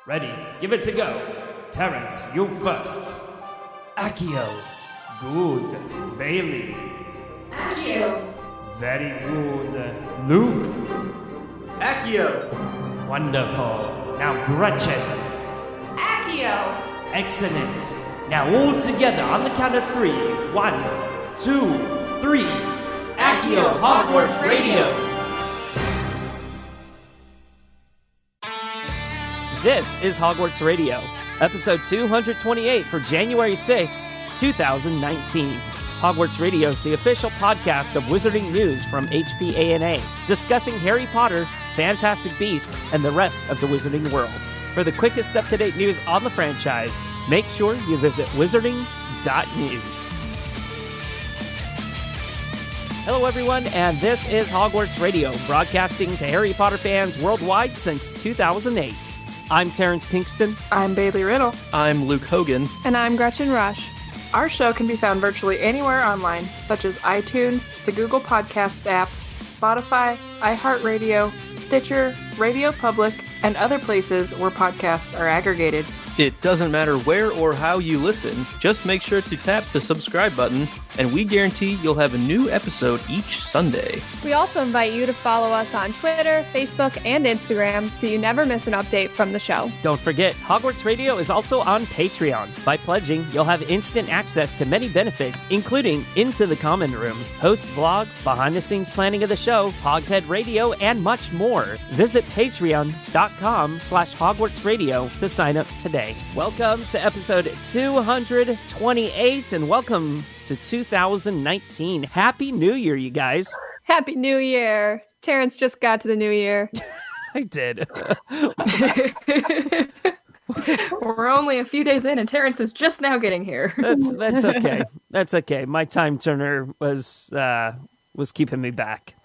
Ready, give it to go. Terrence, you first. Accio. Good. Bailey. Accio. Very good. Luke. Accio. Wonderful. Now Gretchen. Accio. Excellent. Now all together on the count of 3. 1, 2, 3. Accio Hogwarts Radio. This is Hogwarts Radio, episode 228 for January 6th, 2019. Hogwarts Radio is the official podcast of Wizarding News from HPANA, discussing Harry Potter, Fantastic Beasts, and the rest of the Wizarding world. For the quickest up-to-date news on the franchise, make sure you visit wizarding.news. Hello, everyone, and this is Hogwarts Radio, broadcasting to Harry Potter fans worldwide since 2008. I'm Terrence Pinkston. I'm Bailey Riddle. I'm Luke Hogan. And I'm Gretchen Rush. Our show can be found virtually anywhere online, such as iTunes, the Google Podcasts app, Spotify, iHeartRadio, Stitcher, Radio Public, and other places where podcasts are aggregated. It doesn't matter where or how you listen, just make sure to tap the subscribe button, and we guarantee you'll have a new episode each Sunday. We also invite you to follow us on Twitter, Facebook, and Instagram so you never miss an update from the show. Don't forget, Hogwarts Radio is also on Patreon. By pledging, you'll have instant access to many benefits, including Into the Common Room, host vlogs, behind-the-scenes planning of the show, Hogshead Radio, and much more. Visit patreon.com/Hogwarts Radio to sign up today. Welcome to episode 228, and welcome to 2019. Happy New Year, you guys. Happy New Year. Terrence just got to the new year. I did. We're only a few days in, and Terrence is just now getting here. That's okay. That's okay. My time turner was keeping me back.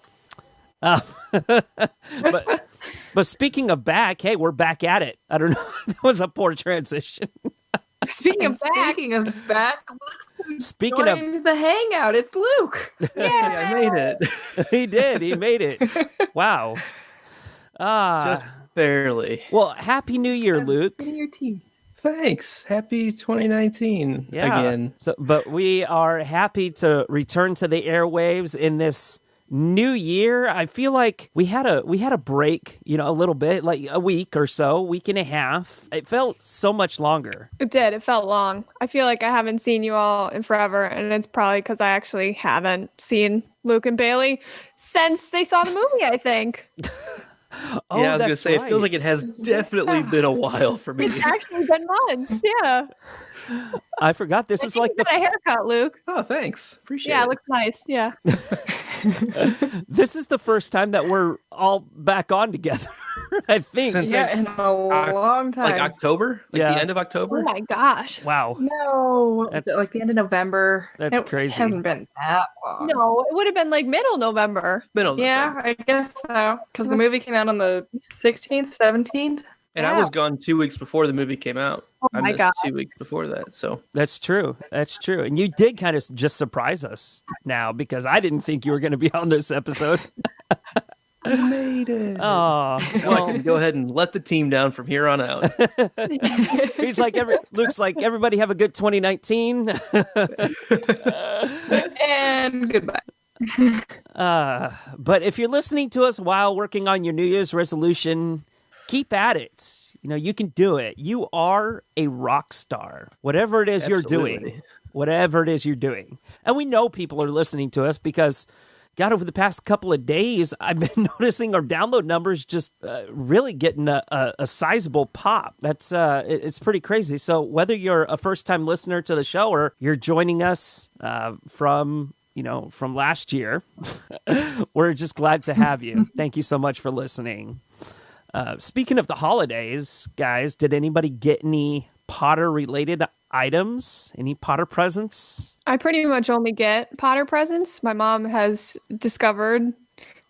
But speaking of back, hey, we're back at it. I don't know. That was a poor transition. Speaking of back, Speaking of the hangout, it's Luke. Hey, I made it. he did. He made it. Wow. Just barely. Well, Happy New Year, Luke. Your teeth. Thanks. Happy 2019 again. But we are happy to return to the airwaves in this new year. I feel like we had a break, a little bit, like a week or so, week and a half. It felt so much longer. It did. It felt long. I feel like I haven't seen you all in forever, and it's probably because I actually haven't seen Luke and Bailey since they saw the movie, I think. Oh, yeah, I was going to say, right. It feels like it has definitely been a while for me. It's actually been months, yeah. I forgot this is like the a haircut, Luke. Oh, thanks. Appreciate it. Yeah, it looks nice, yeah. This is the first time that we're all back on together, I think. Since in a long time. Like October? Like Yeah. the end of October? Oh my gosh. Wow. No, That's- was it like the end of November? That's It crazy. hasn't been that long. No, it would have been like middle November. Middle of Yeah, November. I guess so. Because the movie came out on the 16th, 17th. And I was gone 2 weeks before the movie came out. Oh I my missed God. 2 weeks before that, so. That's true. That's true. And you did kind of just surprise us now because I didn't think you were going to be on this episode. I made it. Oh, Now I can go ahead and let the team down from here on out. he's like, Luke's like, everybody have a good 2019. And goodbye. But if you're listening to us while working on your New Year's resolution, keep at it. You can do it. You are a rock star. Whatever it is you're doing. Absolutely. Whatever it is you're doing. And we know people are listening to us because, God, over the past couple of days, I've been noticing our download numbers just really getting a sizable pop. That's it's pretty crazy. So whether you're a first-time listener to the show or you're joining us from last year, we're just glad to have you. Thank you so much for listening. Speaking of the holidays, guys, did anybody get any Potter-related items? Any Potter presents? I pretty much only get Potter presents. My mom has discovered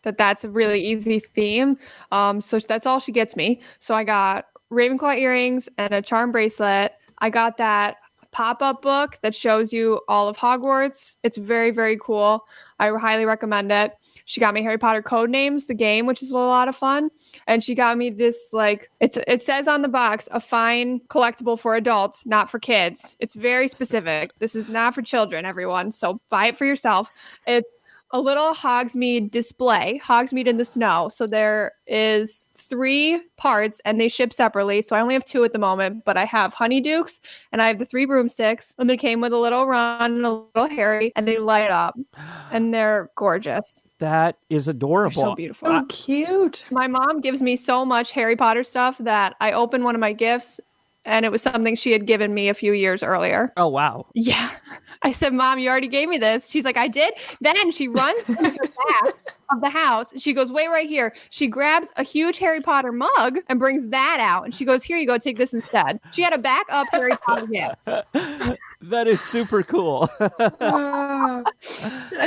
that that's a really easy theme. So that's all she gets me. So I got Ravenclaw earrings and a charm bracelet. I got that pop-up book that shows you all of Hogwarts. It's very, very cool. I highly recommend it. She got me Harry Potter Codenames, the game, which is a lot of fun. And she got me this, like, it says on the box, a fine collectible for adults, not for kids. It's very specific. This is not for children, everyone. So buy it for yourself. It's a little Hogsmeade display, Hogsmeade in the snow. So there is 3 parts and they ship separately. So I only have 2 at the moment, but I have Honeydukes and I have the 3 broomsticks, and they came with a little Ron and a little Harry, and they light up and they're gorgeous. That is adorable. They're so beautiful. Oh, cute. My mom gives me so much Harry Potter stuff that I opened one of my gifts and it was something she had given me a few years earlier. Oh, wow. Yeah. I said, Mom, you already gave me this. She's like, I did. Then she runs into the back of the house. She goes, wait right here. She grabs a huge Harry Potter mug and brings that out. And she goes, here you go, take this instead. She had a backup Harry Potter gift. That is super cool. I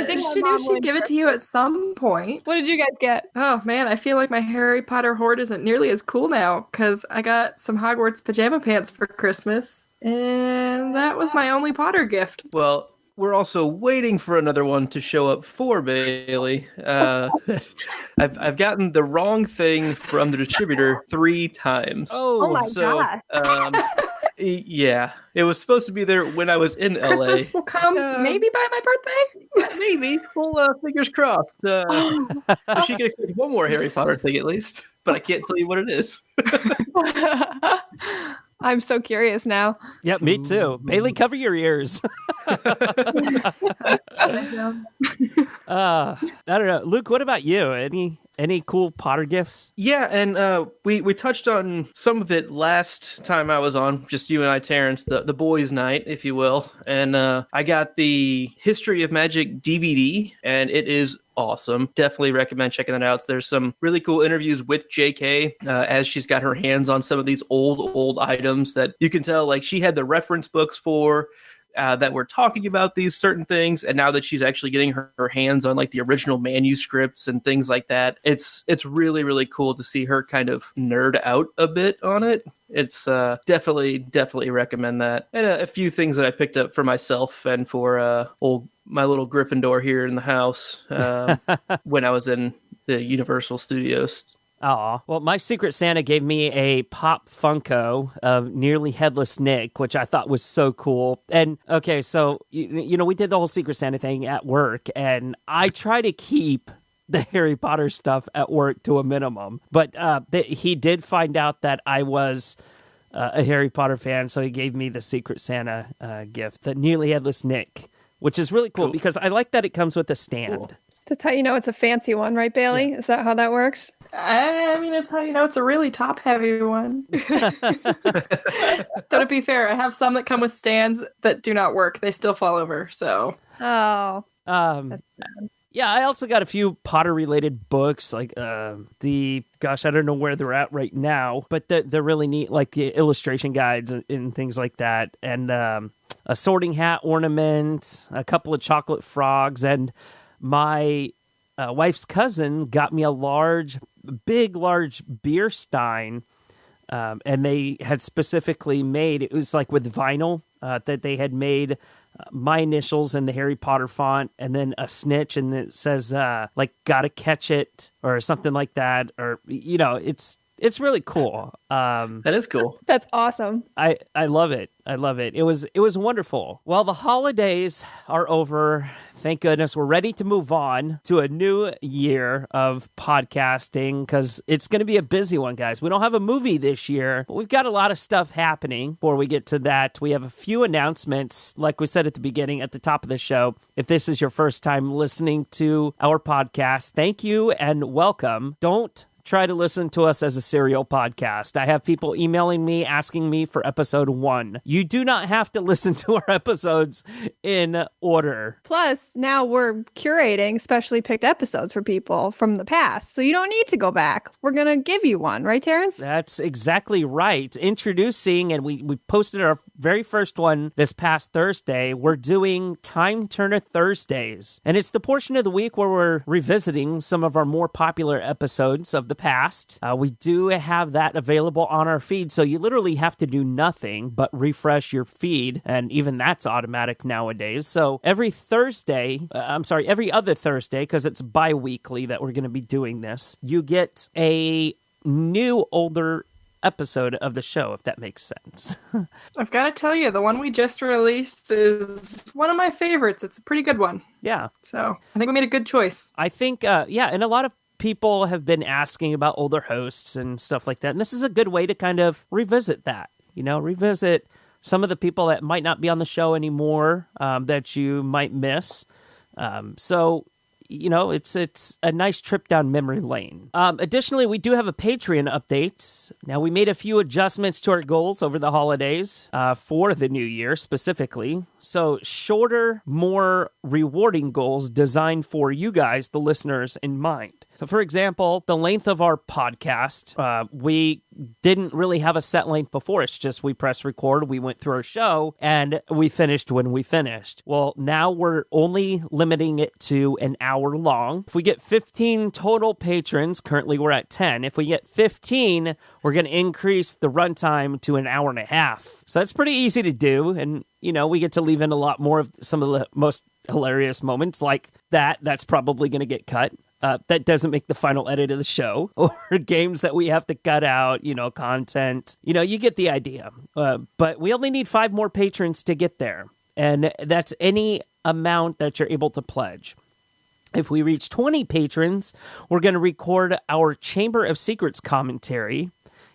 think she knew she'd give it to you at some point. What did you guys get? Oh man, I feel like my Harry Potter hoard isn't nearly as cool now because I got some Hogwarts pajama pants for Christmas, and that was my only Potter gift. Well, we're also waiting for another one to show up for Bailey. I've gotten the wrong thing from the distributor 3 times. Oh my God. Yeah, it was supposed to be there when I was in LA. Christmas will come maybe by my birthday. Maybe. Well, fingers crossed. She can expect one more Harry Potter thing at least, but I can't tell you what it is. I'm so curious now. Yep, me too. Bailey, cover your ears. I don't know. Luke, what about you? Any cool Potter gifts? Yeah, and we touched on some of it last time I was on, just you and I, Terrence, the boys' night, if you will. And I got the History of Magic DVD, and it is awesome. Definitely recommend checking that out. There's some really cool interviews with JK as she's got her hands on some of these old items that you can tell, like, she had the reference books for that were talking about these certain things, and now that she's actually getting her hands on like the original manuscripts and things like that, it's really, really cool to see her kind of nerd out a bit on it. It's definitely recommend that. And a few things that I picked up for myself and for my little Gryffindor here in the house when I was in the Universal Studios. Oh, well, my Secret Santa gave me a Pop Funko of Nearly Headless Nick, which I thought was so cool. And okay, so, you know, we did the whole Secret Santa thing at work, and I try to keep the Harry Potter stuff at work to a minimum. But he did find out that I was a Harry Potter fan, so he gave me the Secret Santa gift, the Nearly Headless Nick, which is really cool because I like that it comes with a stand. Cool. That's how you know it's a fancy one, right, Bailey? Yeah. Is that how that works? I mean, it's how you know it's a really top-heavy one. Though to be fair, I have some that come with stands that do not work. They still fall over, so. Oh. Yeah, I also got a few Potter-related books, like I don't know where they're at right now, but they're really neat, like the illustration guides and things like that, and a sorting hat ornament, a couple of chocolate frogs, and my wife's cousin got me a big beer stein, and they had specifically made, it was like with vinyl, that they had made my initials in the Harry Potter font, and then a snitch, and it says like "Gotta catch it" or something like that, or you know, it's really cool. That is cool. That's awesome. I love it. I love it. It was wonderful. Well, the holidays are over. Thank goodness. We're ready to move on to a new year of podcasting because it's going to be a busy one, guys. We don't have a movie this year, but we've got a lot of stuff happening. Before we get to that, we have a few announcements. Like we said at the beginning, at the top of the show, if this is your first time listening to our podcast, thank you and welcome. Don't try to listen to us as a serial podcast. I have people emailing me asking me for episode 1. You do not have to listen to our episodes in order. Plus, now we're curating specially picked episodes for people from the past, so you don't need to go back. We're going to give you one, right, Terrence? That's exactly right. Introducing, and we posted our very first one this past Thursday, we're doing Time Turner Thursdays. And it's the portion of the week where we're revisiting some of our more popular episodes of the the past. We do have that available on our feed, so you literally have to do nothing but refresh your feed, and even that's automatic nowadays. So every other Thursday, because it's bi-weekly that we're going to be doing this, you get a new, older episode of the show, if that makes sense. I've got to tell you, the one we just released is one of my favorites. It's a pretty good one. Yeah. So I think we made a good choice. I think, and a lot of people have been asking about older hosts and stuff like that. And this is a good way to kind of revisit that, revisit some of the people that might not be on the show anymore, that you might miss. So it's a nice trip down memory lane. Additionally, we do have a Patreon update. Now, we made a few adjustments to our goals over the holidays for the new year specifically. So shorter, more rewarding goals designed for you guys, the listeners, in mind. So, for example, the length of our podcast, we didn't really have a set length before. It's just we press record, we went through our show, and we finished when we finished. Well, now we're only limiting it to an hour long. If we get 15 total patrons, currently we're at 10. If we get 15, we're going to increase the runtime to an hour and a half. So that's pretty easy to do, and we get to leave in a lot more of some of the most hilarious moments like that. That's probably going to get cut. That doesn't make the final edit of the show, or games that we have to cut out, content. You get the idea. But we only need 5 more patrons to get there. And that's any amount that you're able to pledge. If we reach 20 patrons, we're going to record our Chamber of Secrets commentary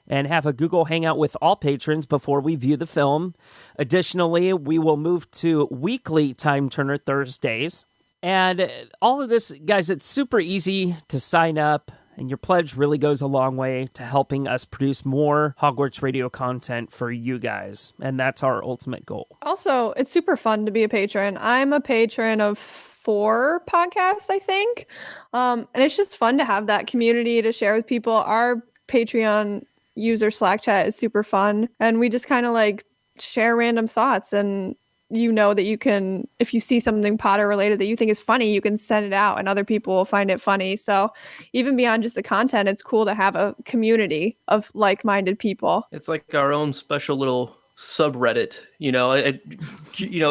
and have a Google Hangout with all patrons before we view the film. Additionally, we will move to weekly Time Turner Thursdays. And all of this, guys, it's super easy to sign up, and your pledge really goes a long way to helping us produce more Hogwarts radio content for you guys. And that's our ultimate goal. Also, it's super fun to be a patron. I'm a patron of 4 podcasts, I think. And it's just fun to have that community to share with people. Our Patreon user Slack chat is super fun. And we just kind of share random thoughts, and that you can, if you see something Potter related that you think is funny, you can send it out and other people will find it funny. So even beyond just the content, it's cool to have a community of like-minded people. It's like our own special little subreddit,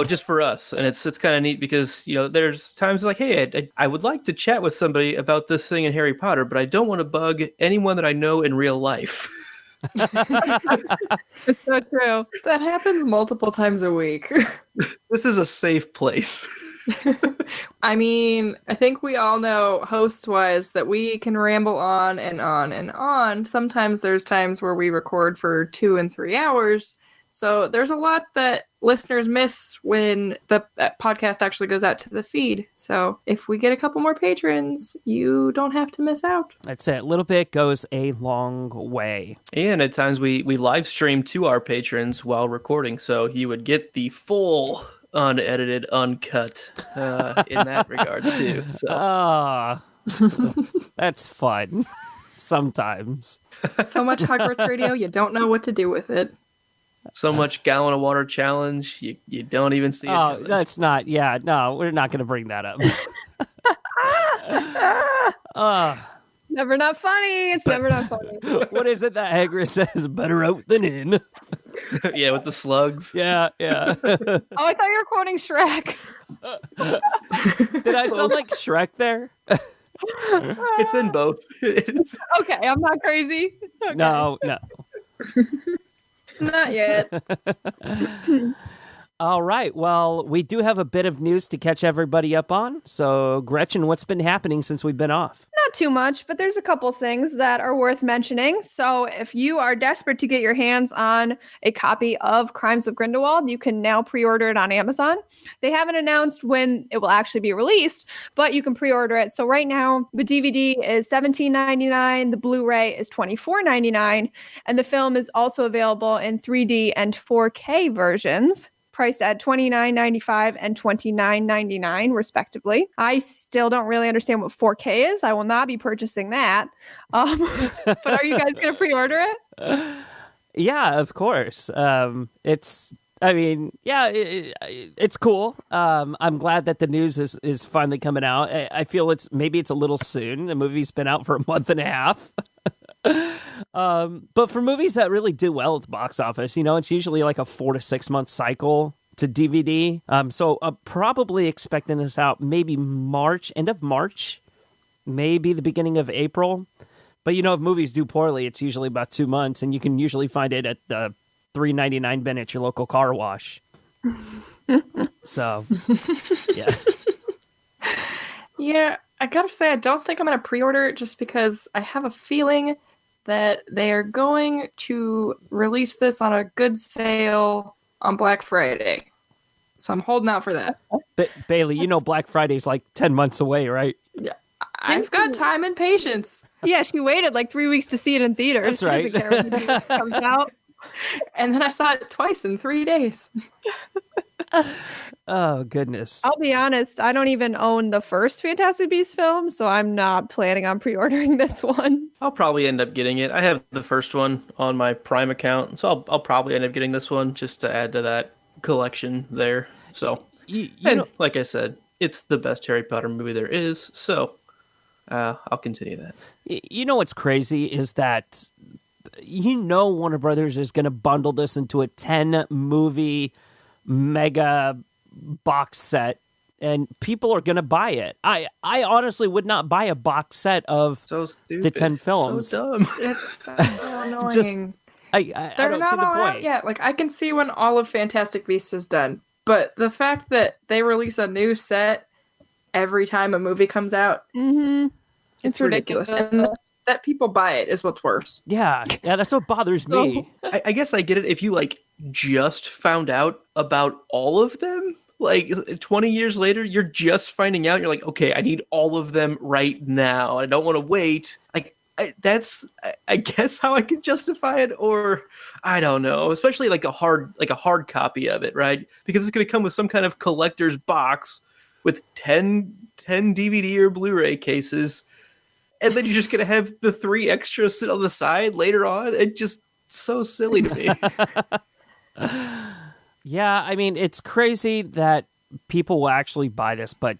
just for us. And it's kind of neat because, there's times like, hey, I would like to chat with somebody about this thing in Harry Potter, but I don't want to bug anyone that I know in real life. It's so true. That happens multiple times a week. This is a safe place. I mean, I think we all know, host-wise, that we can ramble on and on and on. Sometimes there's times where we record for 2 and 3 hours. So there's a lot that listeners miss when the podcast actually goes out to the feed. So if we get a couple more patrons, you don't have to miss out. That's it. A little bit goes a long way. And at times we live stream to our patrons while recording. So you would get the full unedited, uncut in that regard too. So. That's fun. Sometimes. So much Hogwarts radio, you don't know what to do with it. So much gallon of water challenge, you don't even see it. Oh, that's not, no, we're not going to bring that up. Never not funny. It's never not funny. What is it that Hagrid says? Better out than in. Yeah, with the slugs. Yeah. Oh, I thought you were quoting Shrek. Did I sound like Shrek there? It's in both. Okay, I'm not crazy. Okay. No. Not yet. All right. Well, we do have a bit of news to catch everybody up on. So, Gretchen, what's been happening since we've been off? Not too much, but there's a couple things that are worth mentioning. So if you are desperate to get your hands on a copy of Crimes of Grindelwald, you can now pre-order it on Amazon. They haven't announced when it will actually be released, but you can pre-order it. So right now, the DVD is $17.99, the Blu-ray is $24.99, and the film is also available in 3D and 4K versions, priced at $29.95 and $29.99 respectively. I still don't really understand what 4K is. I will not be purchasing that. But are you guys going to pre-order it? Yeah, of course. It's cool. I'm glad that the news is finally coming out. I feel it's a little soon. The movie's been out for a month and a half. But for movies that really do well at the box office, it's usually like a 4 to 6 month cycle to DVD. So I'm probably expecting this out maybe end of March, maybe the beginning of April. But if movies do poorly, it's usually about 2 months, and you can usually find it at the $3.99 bin at your local car wash. So, yeah. Yeah, I gotta say, I don't think I'm gonna pre-order it just because I have a feeling that they are going to release this on a good sale on Black Friday. So I'm holding out for that. Bailey, Black Friday's like 10 months away, right? Yeah, I've got time and patience. Yeah, she waited like 3 weeks to see it in theaters. That's right. She doesn't care when it comes out. And then I saw it twice in 3 days. Oh, goodness. I'll be honest, I don't even own the first Fantastic Beasts film, so I'm not planning on pre-ordering this one. I'll probably end up getting it. I have the first one on my Prime account, so I'll probably end up getting this one just to add to that collection there. So, like I said, it's the best Harry Potter movie there is, so I'll continue that. What's crazy is that Warner Brothers is going to bundle this into a 10-movie mega box set, and people are going to buy it. I honestly would not buy a box set of the 10 films. So dumb. It's so annoying. Just, I They're don't not see the all out point. yet. Like, I can see when all of Fantastic Beasts is done, but the fact that they release a new set every time a movie comes out, it's ridiculous. And that people buy it is what's worse. Yeah, that's what bothers me. I guess I get it if you just found out about all of them. 20 years later, you're just finding out. You're like, okay, I need all of them right now. I don't want to wait. That's I guess how I can justify it, or I don't know. Especially a hard copy of it, right? Because it's going to come with some kind of collector's box with 10 DVD or Blu-ray cases, and then you're just going to have the 3 extras sit on the side later on. It's just so silly to me. Yeah, I mean, it's crazy that people will actually buy this, but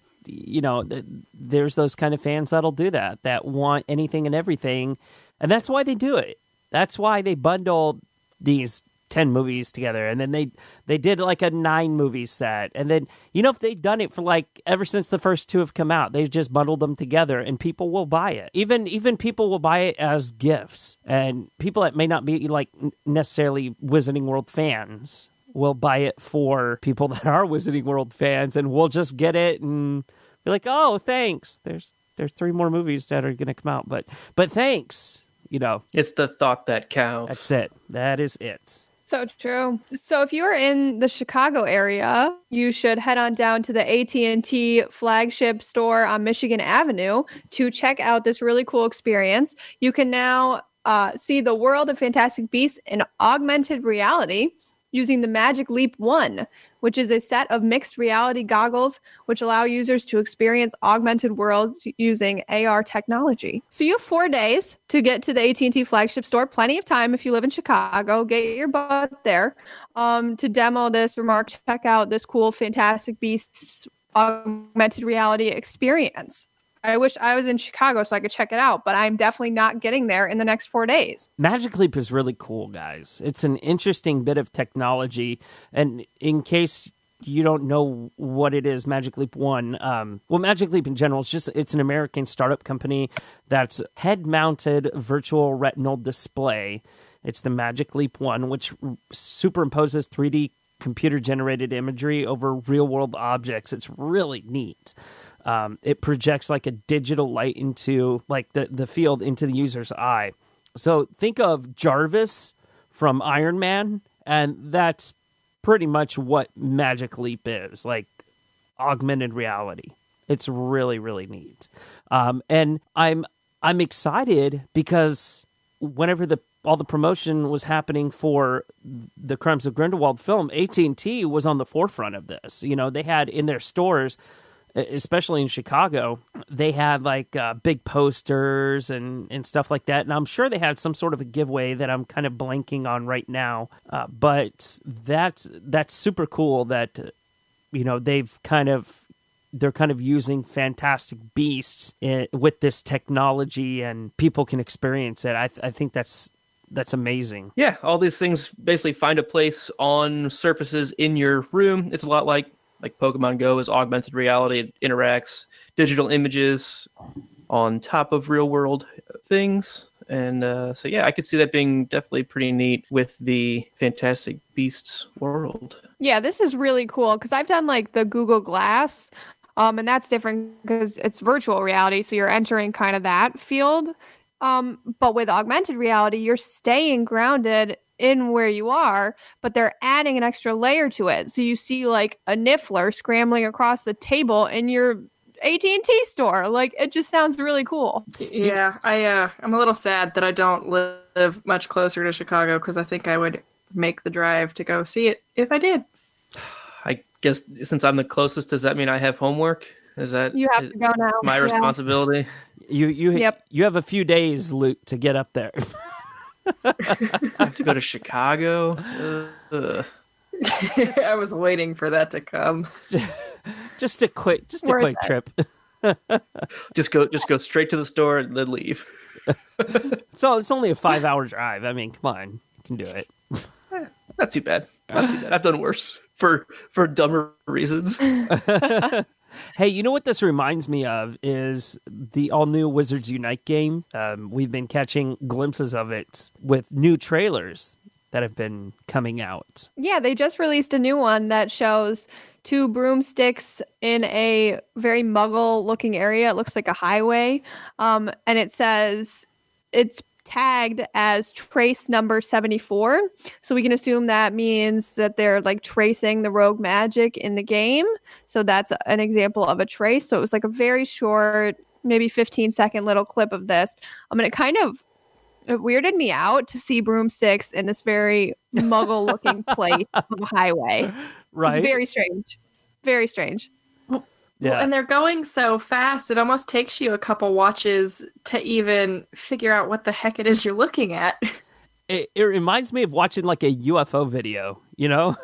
there's those kind of fans that'll do that want anything and everything, and that's why they do it. That's why they bundle these 10 movies together, and then they did a 9-movie set, and then if they've done it for ever since the first 2 have come out, they've just bundled them together, and people will buy it. Even people will buy it as gifts, and people that may not be necessarily Wizarding World fans will buy it for people that are Wizarding World fans, and we'll just get it and be like, oh, thanks. There's 3 more movies that are going to come out, but thanks. It's the thought that counts. That's it. That is it. So true. So if you are in the Chicago area, you should head on down to the AT&T flagship store on Michigan Avenue to check out this really cool experience. You can now see the world of Fantastic Beasts in augmented reality using the Magic Leap 1, which is a set of mixed reality goggles which allow users to experience augmented worlds using AR technology. So you have 4 days to get to the AT&T flagship store. Plenty of time if you live in Chicago. Get your butt there to demo this or check out this cool Fantastic Beasts augmented reality experience. I wish I was in Chicago so I could check it out, but I'm definitely not getting there in the next 4 days. Magic Leap is really cool, guys. It's an interesting bit of technology. And in case you don't know what it is, Magic Leap 1, Magic Leap in general, it's an American startup company that's head-mounted virtual retinal display. It's the Magic Leap 1, which superimposes 3D computer-generated imagery over real-world objects. It's really neat. It projects a digital light into the field into the user's eye. So think of Jarvis from Iron Man, and that's pretty much what Magic Leap is, augmented reality. It's really, really neat. And I'm excited because whenever all the promotion was happening for the Crimes of Grindelwald film, AT&T was on the forefront of this. They had in their stores, especially in Chicago, they had big posters and stuff like that. And I'm sure they had some sort of a giveaway that I'm kind of blanking on right now. But that's super cool that, they've kind of they're kind of using Fantastic Beasts with this technology, and people can experience it. I think that's amazing. Yeah, all these things basically find a place on surfaces in your room. It's a lot like Pokemon Go is augmented reality. It interacts digital images on top of real world things. And so, yeah, I could see that being definitely pretty neat with the Fantastic Beasts world. Yeah, this is really cool because I've done like the Google Glass, and that's different because it's virtual reality. So you're entering kind of that field. But with augmented reality, you're staying grounded in where you are, but they're adding an extra layer to it. So you see like a Niffler scrambling across the table in your AT&T store. Like, it just sounds really cool. Yeah, I'm a little sad that I don't live much closer to Chicago because I think I would make the drive to go see it if I did. I guess since I'm the closest, does that mean I have homework? Is that You have to go now. my Yeah. responsibility? You have a few days, Luke, to get up there. I have to go to Chicago. I was waiting for that to come. Just a quick trip. Just go straight to the store and then leave. So it's only a 5-hour drive. I mean, come on, you can do it. Not too bad. I've done worse for dumber reasons. Hey, you know what this reminds me of is the all-new Wizards Unite game. We've been catching glimpses of it with new trailers that have been coming out. Yeah, they just released a new one that shows 2 broomsticks in a very muggle-looking area. It looks like a highway. And it says it's tagged as trace number 74. So we can assume that means that they're like tracing the rogue magic in the game. So that's an example of a trace. So it was like a very short, maybe 15-second little clip of this. It kind of it weirded me out to see broomsticks in this very muggle-looking place on a highway. Right. It's very strange. Very strange. Yeah. Well, and they're going so fast, it almost takes you a couple watches to even figure out what the heck it is you're looking at. It reminds me of watching like a UFO video, you know?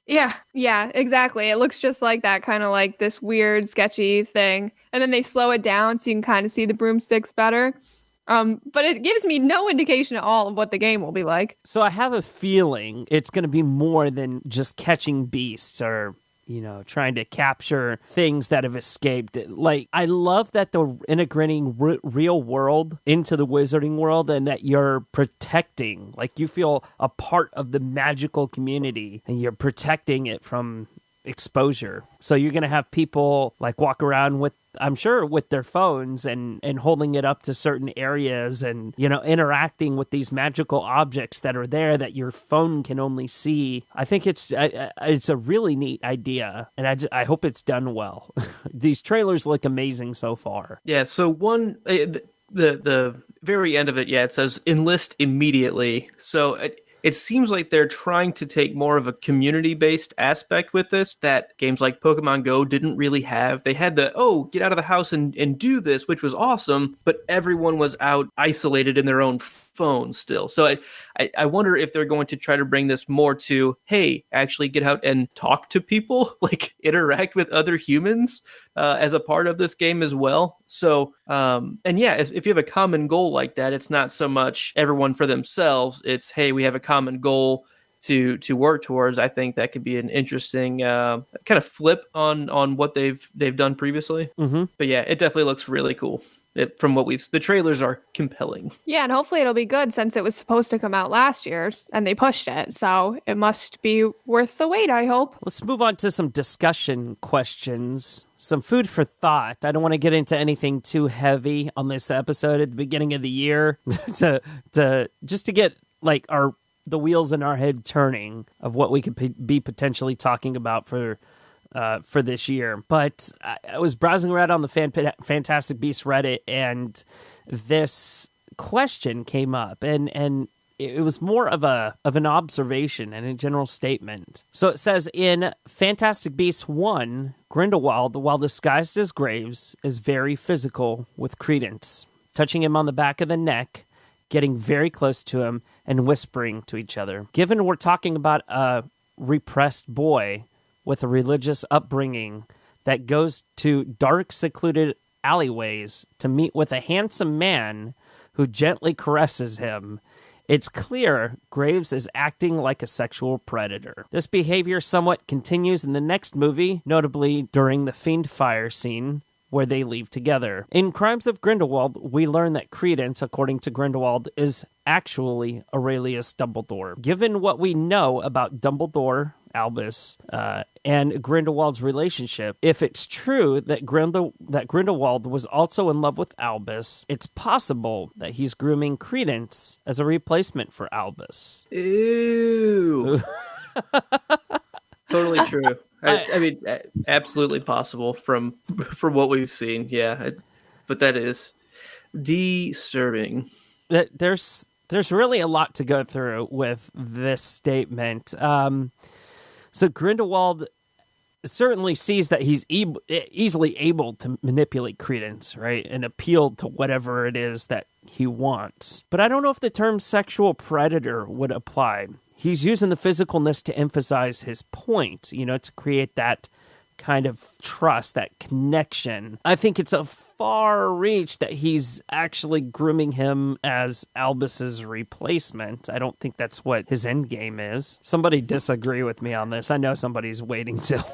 Yeah. Yeah, exactly. It looks just like that, kind of like this weird, sketchy thing. And then they slow it down so you can kind of see the broomsticks better. But it gives me no indication at all of what the game will be like. So I have a feeling it's going to be more than just catching beasts or, trying to capture things that have escaped. Like, I love that they're integrating real world into the wizarding world and that you're protecting, like you feel a part of the magical community and you're protecting it from exposure. So you're going to have people like walk around with, I'm sure, with their phones and holding it up to certain areas and, interacting with these magical objects that are there that your phone can only see. I think it's a really neat idea, and I hope it's done well. These trailers look amazing so far. Yeah, so the very end of it, it says enlist immediately. So it seems like they're trying to take more of a community-based aspect with this that games like Pokemon Go didn't really have. They had the, get out of the house and do this, which was awesome, but everyone was out isolated in their own phone still. So I wonder if they're going to try to bring this more to, hey, actually get out and talk to people, like interact with other humans as a part of this game as well. So, if you have a common goal like that, it's not so much everyone for themselves. It's, hey, we have a common goal to work towards. I think that could be an interesting kind of flip on what they've done previously. Mm-hmm. But yeah, it definitely looks really cool. From what the trailers are compelling. Yeah, and hopefully it'll be good since it was supposed to come out last year and they pushed it. So it must be worth the wait, I hope. Let's move on to some discussion questions. Some food for thought. I don't want to get into anything too heavy on this episode at the beginning of the year to get like the wheels in our head turning of what we could be potentially talking about for this year. But I was browsing around on the Fantastic Beasts Reddit, and this question came up, and it was more of an observation and a general statement. So it says, in Fantastic Beasts 1, Grindelwald, while disguised as Graves, is very physical with Credence, touching him on the back of the neck, getting very close to him, and whispering to each other. Given we're talking about a repressed boy with a religious upbringing that goes to dark, secluded alleyways to meet with a handsome man who gently caresses him, it's clear Graves is acting like a sexual predator. This behavior somewhat continues in the next movie, notably during the Fiend Fire scene, where they leave together. In Crimes of Grindelwald, we learn that Credence, according to Grindelwald, is actually Aurelius Dumbledore. Given what we know about Dumbledore, Albus, and Grindelwald's relationship, if it's true that Grindelwald was also in love with Albus, it's possible that he's grooming Credence as a replacement for Albus. Ew. Totally true. I mean, absolutely possible from what we've seen. Yeah, but that is disturbing. There's really a lot to go through with this statement. So Grindelwald certainly sees that he's easily able to manipulate Credence, right, and appeal to whatever it is that he wants. But I don't know if the term sexual predator would apply. He's using the physicalness to emphasize his point, to create that kind of trust, that connection. I think it's a far reach that he's actually grooming him as Albus's replacement. I don't think that's what his end game is. Somebody disagree with me on this. I know somebody's waiting to.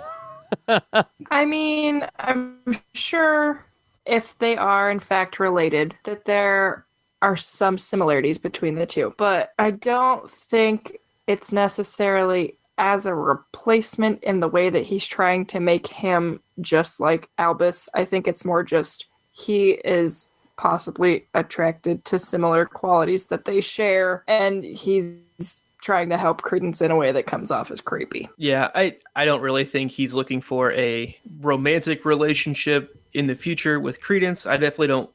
I mean, I'm sure if they are in fact related, that there are some similarities between the two. But I don't think it's necessarily as a replacement in the way that he's trying to make him just like Albus. I think it's more just he is possibly attracted to similar qualities that they share, and he's trying to help Credence in a way that comes off as creepy. Yeah, I don't really think he's looking for a romantic relationship in the future with Credence. I don't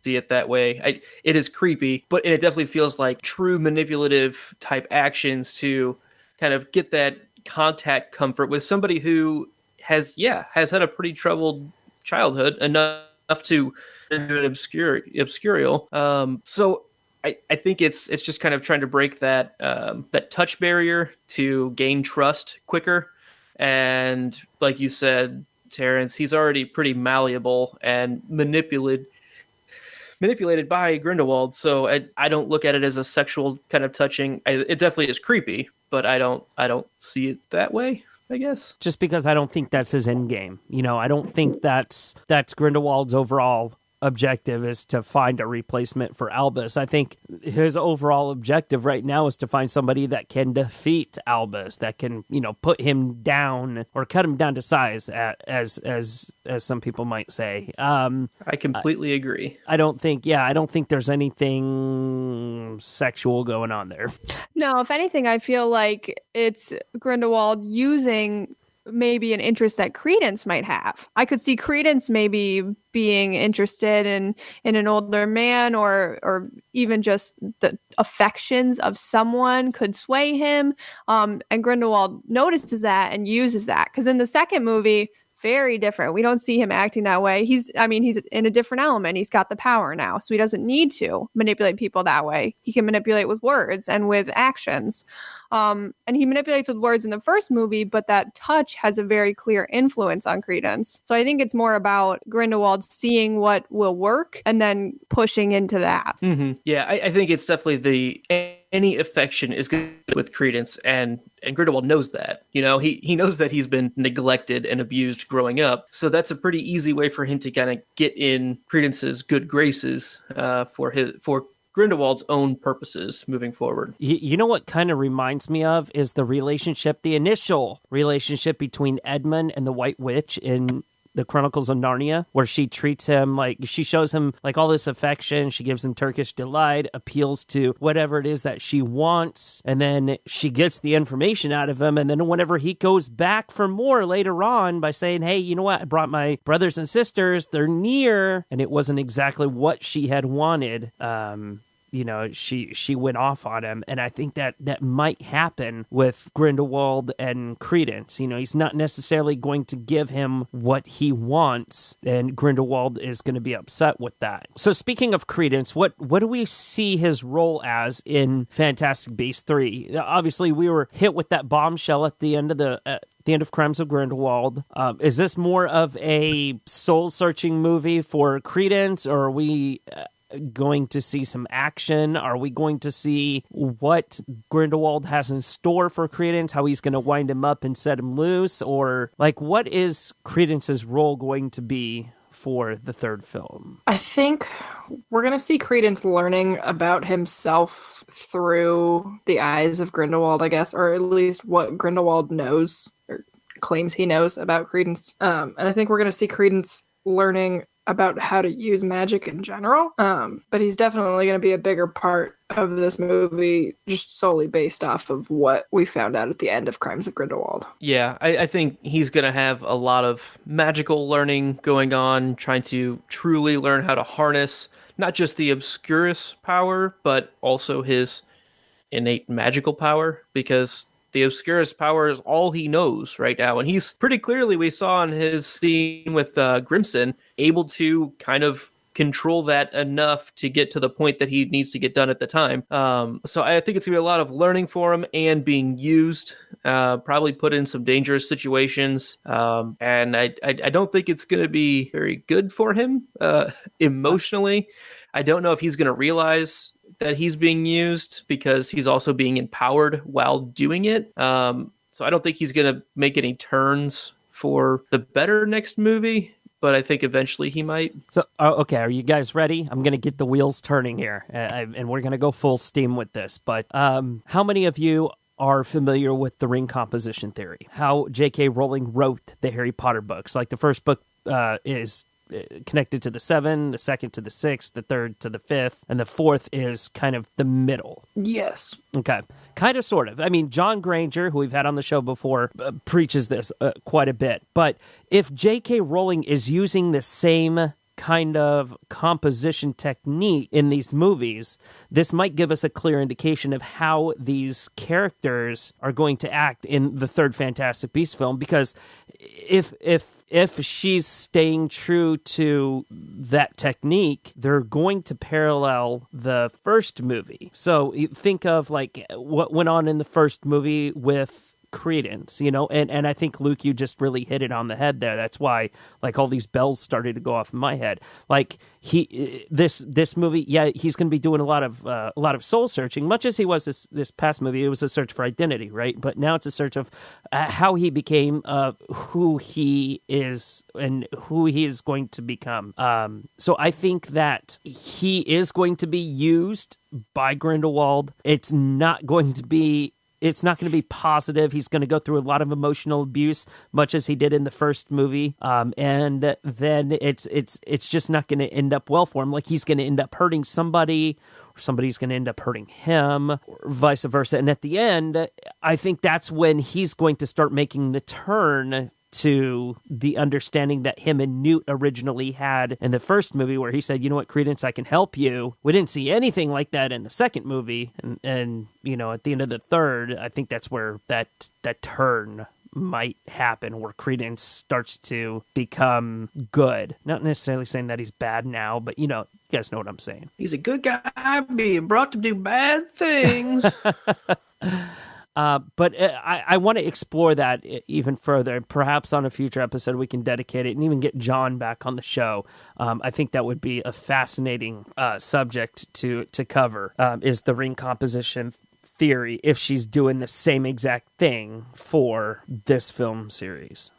see it that way. It is creepy, but it definitely feels like true manipulative type actions to kind of get that contact comfort with somebody who has had a pretty troubled childhood, enough to do an obscurial. So I think it's just kind of trying to break that touch barrier to gain trust quicker. And like you said, Terrence, he's already pretty malleable and manipulated by Grindelwald. So I don't look at it as a sexual kind of touching. It definitely is creepy, but I don't see it that way, I guess. Just because I don't think that's his end game. I don't think that's Grindelwald's overall objective is to find a replacement for Albus. I think his overall objective right now is to find somebody that can defeat Albus, that can, put him down or cut him down to size, as some people might say. I completely agree. I don't think there's anything sexual going on there. No, if anything, I feel like it's Grindelwald using maybe an interest that Credence might have. I could see Credence maybe being interested in an older man, or even just the affections of someone could sway him. And Grindelwald notices that and uses that. Because in the second movie, very different. We don't see him acting that way. He's in a different element. He's got the power now, so he doesn't need to manipulate people that way. He can manipulate with words and with actions. And he manipulates with words in the first movie, but that touch has a very clear influence on Credence. So I think it's more about Grindelwald seeing what will work and then pushing into that. Mm-hmm. Yeah, I think it's definitely any affection is good with Credence, and Grindelwald knows that. He knows that he's been neglected and abused growing up, so that's a pretty easy way for him to kind of get in Credence's good graces for Grindelwald's own purposes moving forward. You know what kind of reminds me of is the initial relationship between Edmund and the White Witch in the Chronicles of Narnia, where she treats him she shows him all this affection. She gives him Turkish delight, appeals to whatever it is that she wants, and then she gets the information out of him. And then whenever he goes back for more later on by saying, hey, you know what? I brought my brothers and sisters. They're near. And it wasn't exactly what she had wanted. She went off on him. And I think that might happen with Grindelwald and Credence. He's not necessarily going to give him what he wants, and Grindelwald is going to be upset with that. So speaking of Credence, what do we see his role as in Fantastic Beasts 3? Obviously, we were hit with that bombshell at the end of the the end of Crimes of Grindelwald. Is this more of a soul-searching movie for Credence, or are we going to see some action? Are we going to see what Grindelwald has in store for Credence, how he's going to wind him up and set him loose? Or, like, what is Credence's role going to be for the third film? I think we're going to see Credence learning about himself through the eyes of Grindelwald, I guess, or at least what Grindelwald knows or claims he knows about Credence. And I think we're going to see Credence learning about how to use magic in general. But he's definitely going to be a bigger part of this movie, just solely based off of what we found out at the end of Crimes of Grindelwald. Yeah, I think he's going to have a lot of magical learning going on, trying to truly learn how to harness not just the Obscurus power, but also his innate magical power, because the Obscurus power is all he knows right now. And he's pretty clearly, we saw in his scene with Grimson, able to kind of control that enough to get to the point that he needs to get done at the time. So I think it's going to be a lot of learning for him and being used, probably put in some dangerous situations. And I don't think it's going to be very good for him emotionally. I don't know if he's going to realize that he's being used because he's also being empowered while doing it. So I don't think he's going to make any turns for the better next movie, but I think eventually he might. So, okay, are you guys ready? I'm going to get the wheels turning here, and we're going to go full steam with this. But how many of you are familiar with the ring composition theory? How J.K. Rowling wrote the Harry Potter books? Like, the first book is connected to the 7, the second to the 6, the third to the 5th, and the 4th is kind of the middle. Yes. Okay. Kind of, sort of. I mean, John Granger, who we've had on the show before, preaches this quite a bit. But if J.K. Rowling is using the same kind of composition technique in these movies, this might give us a clear indication of how these characters are going to act in the third Fantastic Beasts film, because if she's staying true to that technique, they're going to parallel the first movie. So think of like what went on in the first movie with Credence, you know, and I think, Luke, you just really hit it on the head there. That's why, like, all these bells started to go off in my head. Like, this movie, yeah, he's going to be doing a lot of soul searching, much as he was this past movie. It was a search for identity, right? But now it's a search of how he became who he is and who he is going to become. So I think that he is going to be used by Grindelwald. It's not going to be positive. He's going to go through a lot of emotional abuse, much as he did in the first movie. And then it's just not going to end up well for him. Like, he's going to end up hurting somebody, or somebody's going to end up hurting him, or vice versa. And at the end, I think that's when he's going to start making the turn to the understanding that him and Newt originally had in the first movie, where he said, you know what, Credence, I can help you. We didn't see anything like that in the second movie. And you know, at the end of the third, I think that's where that turn might happen, where Credence starts to become good. Not necessarily saying that he's bad now, but you know, you guys know what I'm saying. He's a good guy being brought to do bad things. But I want to explore that even further. Perhaps on a future episode we can dedicate it and even get John back on the show. I think that would be a fascinating subject to cover, is the ring composition theory, if she's doing the same exact thing for this film series.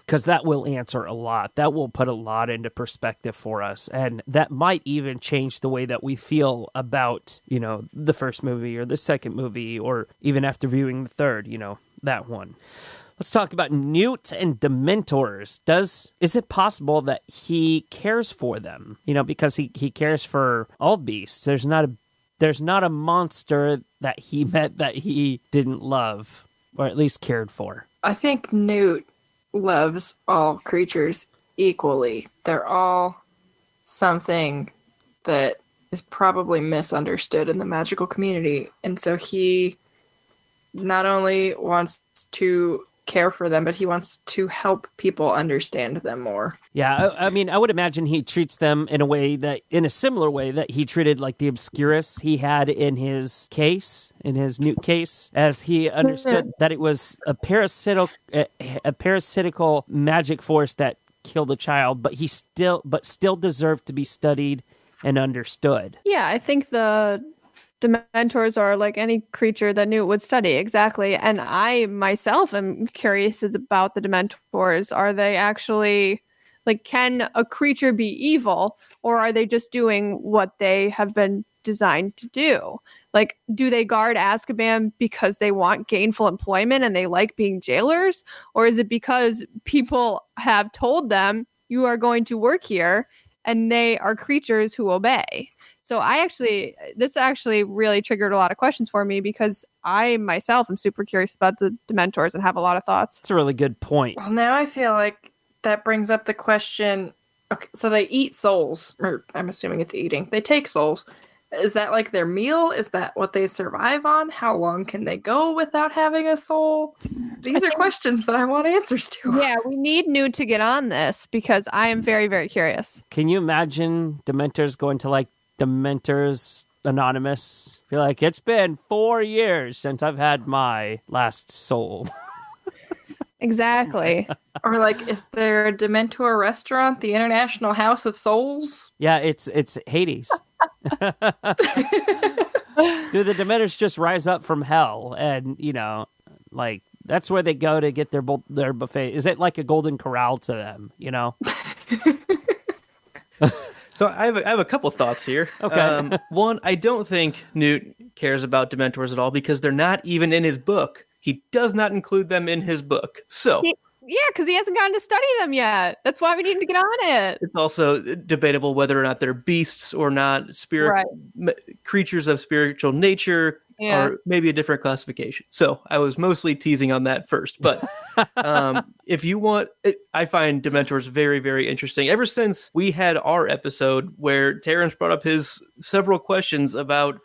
Because that will answer a lot. That will put a lot into perspective for us. And that might even change the way that we feel about, you know, the first movie or the second movie, or even after viewing the third, you know, that one. Let's talk about Newt and Dementors. Is it possible that he cares for them? You know, because he cares for all beasts. There's not a monster that he met that he didn't love, or at least cared for. I think Newt loves all creatures equally. They're all something that is probably misunderstood in the magical community. And so he not only wants to care for them, but he wants to help people understand them more. Yeah, I mean, I would imagine he treats them in a similar way that he treated like the Obscurus he had in his newt case, as he understood that it was a parasitical magic force that killed a child, but still deserved to be studied and understood. Yeah, I think the Dementors are like any creature that Newt would study, exactly. And I myself am curious about the Dementors. Are they actually, like, can a creature be evil, or are they just doing what they have been designed to do? Like, do they guard Azkaban because they want gainful employment and they like being jailers? Or is it because people have told them, you are going to work here, and they are creatures who obey? So this actually really triggered a lot of questions for me, because I myself am super curious about the Dementors and have a lot of thoughts. That's a really good point. Well, now I feel like that brings up the question. Okay, so they eat souls, or I'm assuming it's eating. They take souls. Is that like their meal? Is that what they survive on? How long can they go without having a soul? These are questions that I want answers to. Yeah, we need Newt to get on this, because I am very, very curious. Can you imagine Dementors going to like Dementors Anonymous? Be like, it's been 4 years since I've had my last soul. Exactly. Or like, is there a Dementor restaurant, the International House of Souls? Yeah, it's Hades. Do the Dementors just rise up from hell, and like that's where they go to get their buffet? Is it like a golden corral to them? So I have a couple thoughts here. Okay. One, I don't think Newt cares about Dementors at all, because they're not even in his book. He does not include them in his book. So Yeah, because he hasn't gotten to study them yet. That's why we need to get on it. it's also debatable whether or not they're beasts or not, creatures of spiritual nature, or maybe a different classification. So I was mostly teasing on that first. But if you want, I find Dementors very, very interesting. Ever since we had our episode where Terrence brought up his several questions about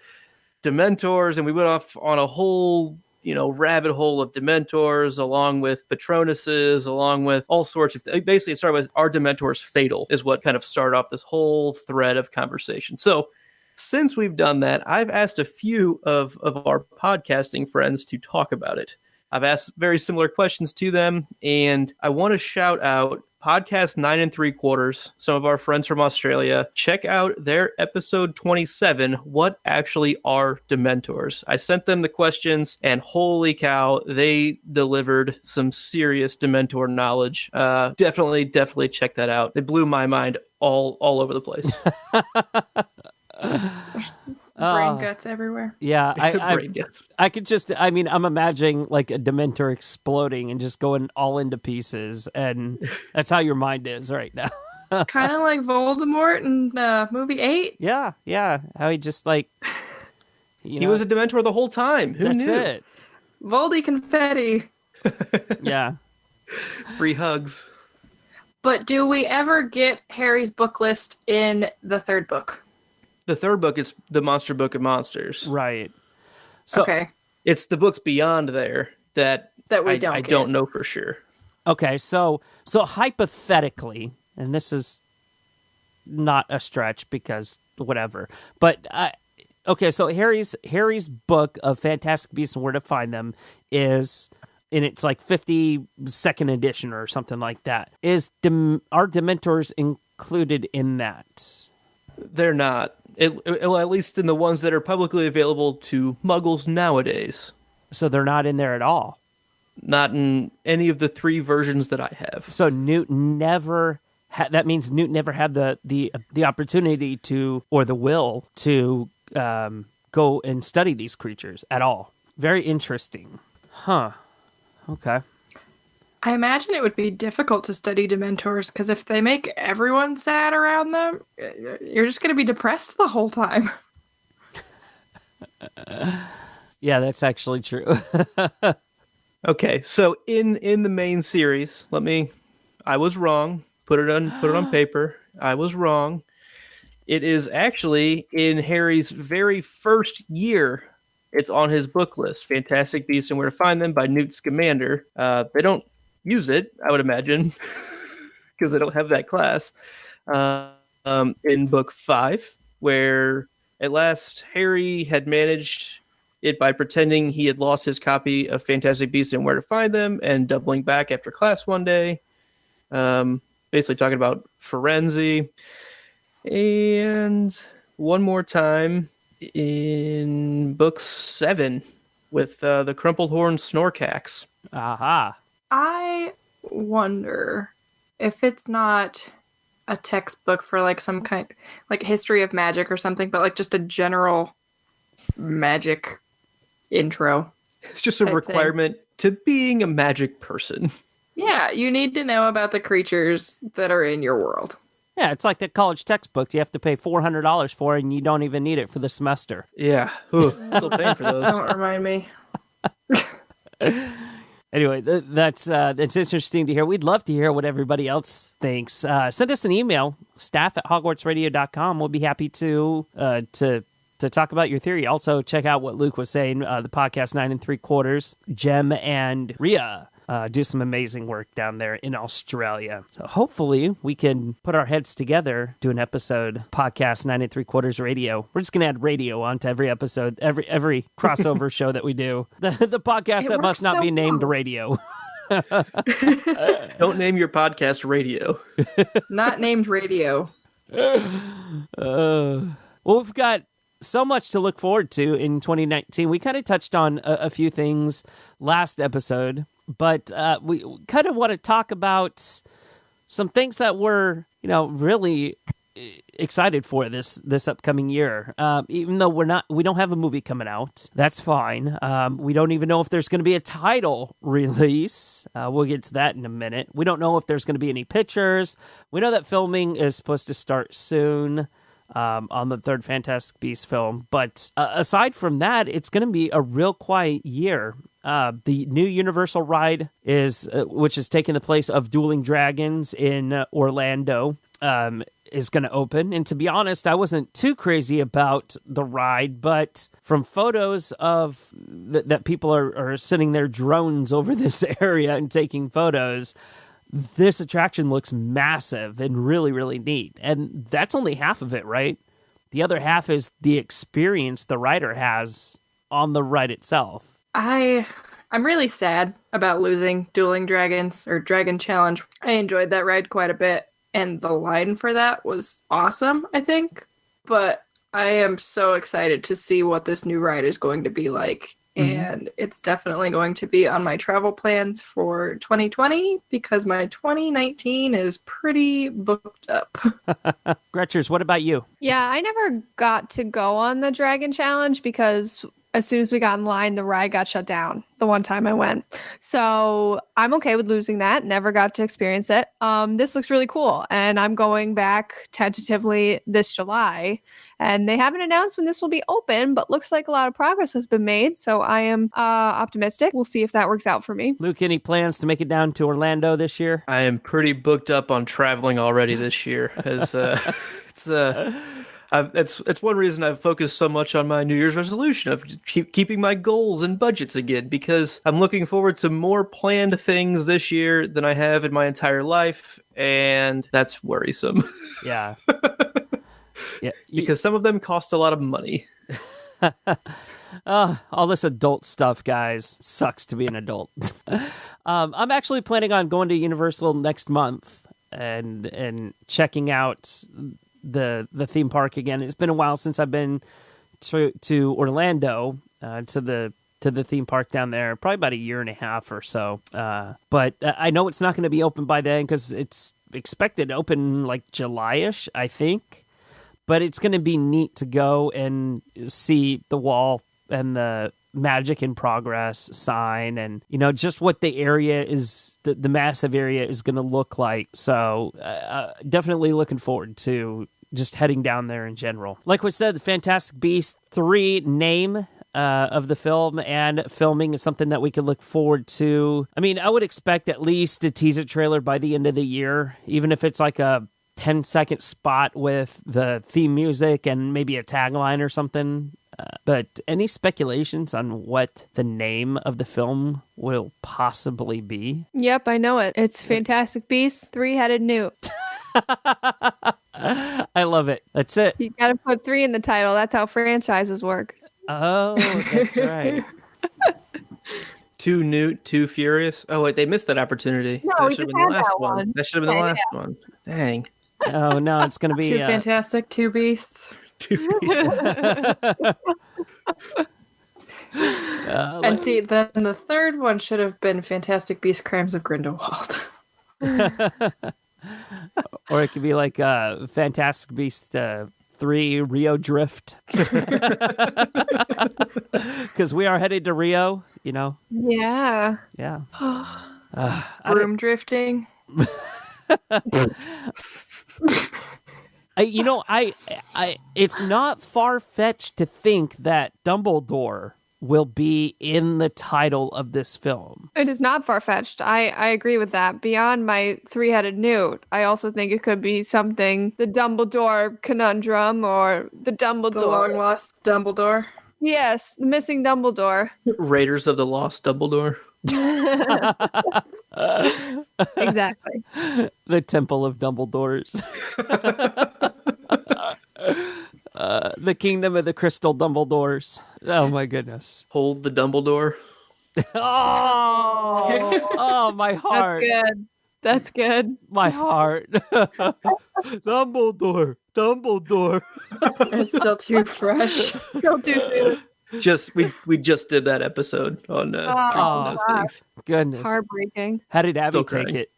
Dementors, and we went off on a whole rabbit hole of Dementors, along with Patronuses, along with all sorts of things. Basically, it started with, are Dementors fatal, is what kind of started off this whole thread of conversation. So since we've done that, I've asked a few of our podcasting friends to talk about it. I've asked very similar questions to them, and I want to shout out Podcast 9 3/4, some of our friends from Australia. Check out their episode 27, What Actually Are Dementors? I sent them the questions, and holy cow, they delivered some serious Dementor knowledge. Definitely check that out. It blew my mind all over the place. Brain guts everywhere. Yeah, Brain guts. I could just, I'm imagining like a Dementor exploding and just going all into pieces, and that's how your mind is right now. Kind of like Voldemort in movie 8. Yeah. How he just like, he was a Dementor the whole time. Who that's knew? it. Voldy confetti. Yeah. Free hugs. But do we ever get Harry's book list in the third book? The third book is the Monster Book of Monsters. Right. So, okay. It's the books beyond there that we I don't know for sure. Okay, so hypothetically, and this is not a stretch because whatever, but okay, so Harry's book of Fantastic Beasts and Where to Find Them is, and it's like 52nd edition or something like that. Are Dementors included in that? They're not. At least in the ones that are publicly available to Muggles nowadays. So they're not in there at all? Not in any of the 3 versions that I have. So Newt never that means Newt never had the opportunity to, or the will to go and study these creatures at all. Very interesting. Huh. Okay. I imagine it would be difficult to study Dementors, because if they make everyone sad around them, you're just going to be depressed the whole time. Yeah, that's actually true. Okay, so in the main series, I was wrong. Put it on paper. I was wrong. It is actually in Harry's very first year It's on his book list, Fantastic Beasts and Where to Find Them by Newt Scamander. They don't use it, I would imagine, because they don't have that class. In book 5, where at last Harry had managed it by pretending he had lost his copy of Fantastic Beasts and Where to Find Them and doubling back after class one day. Basically talking about Firenze. And one more time in book 7 with the Crumpled Horn Snorkax. Aha. I wonder if it's not a textbook for like some kind, like history of magic or something, but like just a general magic intro. It's just a type requirement to being a magic person. Yeah, you need to know about the creatures that are in your world. Yeah, it's like the college textbooks you have to pay $400 for, and you don't even need it for the semester. Yeah. Ooh, still paying for those. Don't remind me. Anyway, that's interesting to hear. We'd love to hear what everybody else thinks. Send us an email, staff@hogwartsradio.com. We'll be happy to talk about your theory. Also, check out what Luke was saying, the podcast 9 3/4. Jem and Rhea do some amazing work down there in Australia. So hopefully we can put our heads together, do an episode, podcast 9 3/4 radio. We're just going to add radio onto every episode, every crossover show that we do. The podcast It that must works not so be named well. radio. Don't name your podcast radio. Not named radio. Well, we've got so much to look forward to in 2019. We kind of touched on a few things last episode, but we kind of want to talk about some things that we're, really excited for this upcoming year. Even though we don't have a movie coming out, that's fine. We don't even know if there's going to be a title release. We'll get to that in a minute. We don't know if there's going to be any pictures. We know that filming is supposed to start soon. On the third Fantastic Beasts film. But aside from that, it's going to be a real quiet year. The new Universal ride which is taking the place of Dueling Dragons in Orlando, is going to open. And to be honest, I wasn't too crazy about the ride, but from photos of that people are sending their drones over this area and taking photos, this attraction looks massive and really, really neat. And that's only half of it, right? The other half is the experience the rider has on the ride itself. I'm really sad about losing Dueling Dragons or Dragon Challenge. I enjoyed that ride quite a bit, and the line for that was awesome, I think. But I am so excited to see what this new ride is going to be like. And it's definitely going to be on my travel plans for 2020 because my 2019 is pretty booked up. Gretchers, what about you? Yeah, I never got to go on the Dragon Challenge because as soon as we got in line, the ride got shut down the one time I went. So I'm okay with losing that. Never got to experience it. This looks really cool. And I'm going back tentatively this July. And they haven't announced when this will be open, but looks like a lot of progress has been made. So I am optimistic. We'll see if that works out for me. Luke, any plans to make it down to Orlando this year? I am pretty booked up on traveling already this year. As it's one reason I've focused so much on my New Year's resolution of keeping my goals and budgets again, because I'm looking forward to more planned things this year than I have in my entire life, and that's worrisome. Yeah. Yeah, because some of them cost a lot of money. All this adult stuff, guys. Sucks to be an adult. I'm actually planning on going to Universal next month and checking out the theme park again. It's been a while since I've been to Orlando, to the theme park down there, probably about a year and a half or so. But I know it's not going to be open by then because it's expected to open like July-ish, I think. But it's going to be neat to go and see the wall and the Magic in Progress sign and, just what the area is, the massive area is going to look like. So definitely looking forward to just heading down there in general. Like we said, the Fantastic Beasts 3 name of the film and filming is something that we could look forward to. I mean, I would expect at least a teaser trailer by the end of the year, even if it's like a 10-second spot with the theme music and maybe a tagline or something. But any speculations on what the name of the film will possibly be? Yep, I know it. It's Fantastic Beasts, Three-Headed Newt. I love it. That's it. You gotta put 3 in the title. That's how franchises work. Oh, that's right. Too Newt, Too Furious. Oh wait, they missed that opportunity. No, that we should have just been the had last that one. That should have been the last one. Dang. Oh no, it's gonna be Two fantastic, two beasts. And see, then the third one should have been Fantastic Beasts Crimes of Grindelwald. or it could be like Fantastic Beast 3 Rio Drift. Because we are headed to Rio, you know. Yeah. Yeah. Broom drifting. It's not far-fetched to think that Dumbledore will be in the title of this film. It is not far-fetched. I agree with that. Beyond my Three-Headed Newt, I also think it could be something, the Dumbledore conundrum or the Dumbledore. The long lost Dumbledore. Yes, the missing Dumbledore. Raiders of the Lost Dumbledore. Exactly. The Temple of Dumbledores. The Kingdom of the Crystal Dumbledores. Oh my goodness. Hold the Dumbledore. Oh, my heart. That's good. My heart. Dumbledore. It's still too fresh. Still too soon. We just did that episode on Truth and Those Things. Goodness. Heartbreaking. How did Abby Still take crying. it?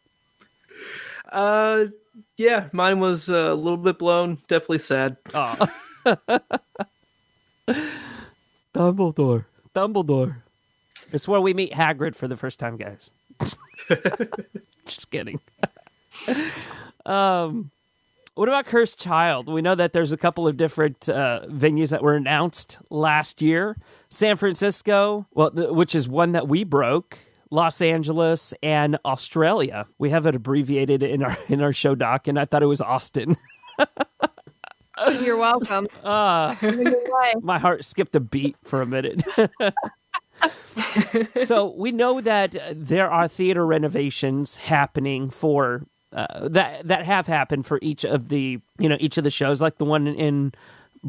Yeah, mine was a little bit blown. Definitely sad. Oh. Dumbledore. It's where we meet Hagrid for the first time, guys. Just kidding. What about Cursed Child? We know that there's a couple of different venues that were announced last year. San Francisco, which is one that we broke. Los Angeles and Australia. We have it abbreviated in our show doc, and I thought it was Austin. You're welcome. My heart skipped a beat for a minute. So we know that there are theater renovations happening for that have happened for each of the shows, like the one in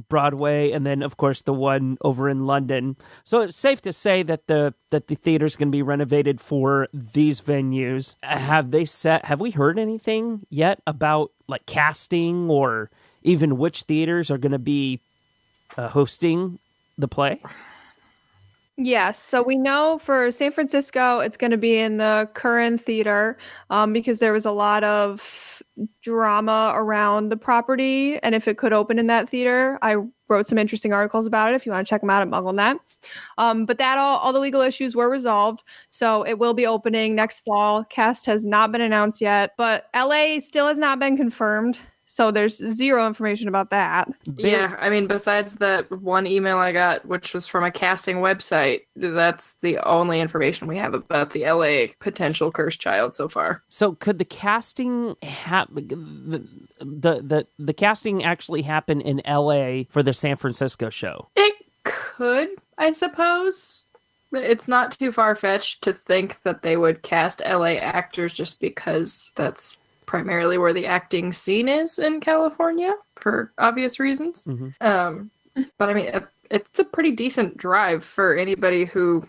Broadway, and then of course the one over in London. So it's safe to say that the theater's going to be renovated for these venues. Have we heard anything yet about like casting or even which theaters are going to be hosting the play? Yes. So we know for San Francisco, it's going to be in the Curran Theater because there was a lot of drama around the property and if it could open in that theater. I wrote some interesting articles about it if you want to check them out at MuggleNet. But that all the legal issues were resolved. So it will be opening next fall. Cast has not been announced yet, but LA still has not been confirmed. So there's zero information about that. Yeah, I mean, besides that one email I got, which was from a casting website, that's the only information we have about the LA potential Cursed Child so far. So could the casting the casting actually happen in LA for the San Francisco show? It could, I suppose. It's not too far-fetched to think that they would cast LA actors just because that's primarily where the acting scene is in California for obvious reasons. Mm-hmm. But I mean, it's a pretty decent drive for anybody who